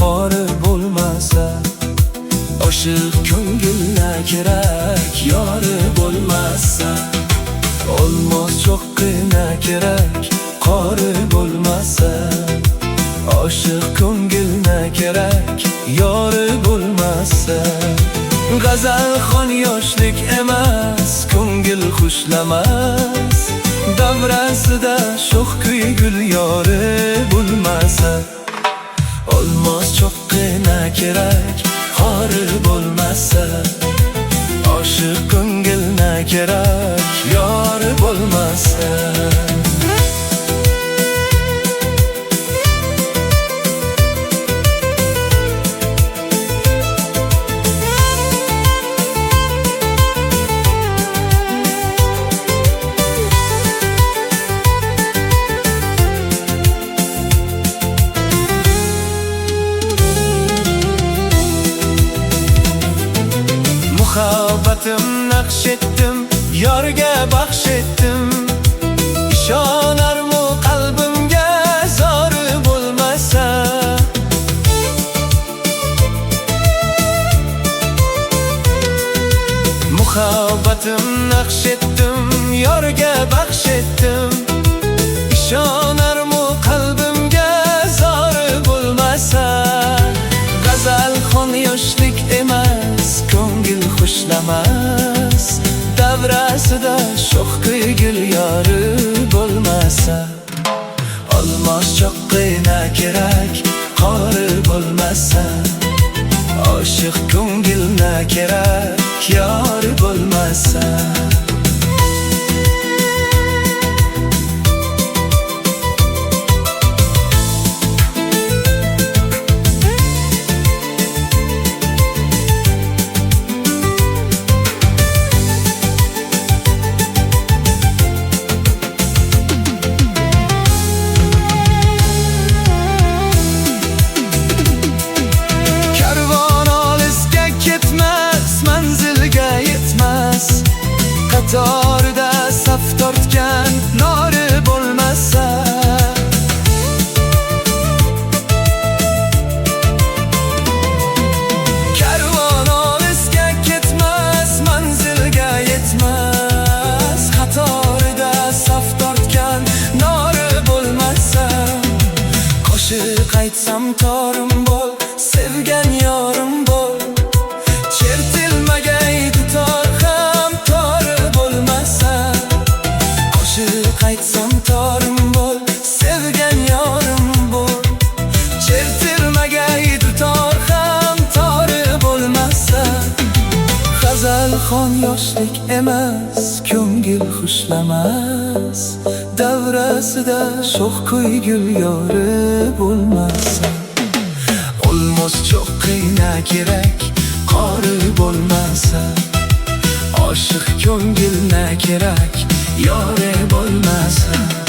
qori bo'lmasa, oshiq ko'ngilga kerak yori bo'lmasa, olmos cho'qqina kerak qori bo'lmasa, oshiq ko'ngilga kerak yori bo'lmasa. G'azalxon yoshlik emas, ko'ngil xushlamas, davrasida sho'x kuy gul yori bo'lmasa, olmos cho'qqina kerak qori bo'lmasa, oshiq ko'ngilga kerak yori bo'lmasa. Muhabbatim naqsh etdim, yorga baxsh etdim, ishonarmu qalbimga zori bo'lmasa. Muhabbatim naqsh etdim, yorga baxsh etdim, ishonarmu qalbimga zori bo'lmasa. G'azalxon yoshlik emas, ko'ngil xushlamas, davrasida sho'x kuy gul yori bo'lmasa, olmos cho'qqina kerak qori bo'lmasa, oshiq ko'ngilga kerak yori bo'lmasa. Qatorida saf tortgan nori bo'lmasa, karvon olisga ketmas, manzilga yetmas. Qatorida saf tortgan nori bo'lmasa, qo'shiq aytsam torim bo'l, sevgan yorim bo'l, chertilmagay dutor aytsam torim bo'l, sevgan yorim bo'l, chertilmagay dutor ham tori bo'lmasa. G'azalxon yoshlik emas, ko'ngil xushlamas, davrasida sho'x kuy gul yori bo'lmasa, olmos cho'qqina kerak qori bo'lmasa, oshiq ko'ngilga kerak yori bo'lmasa.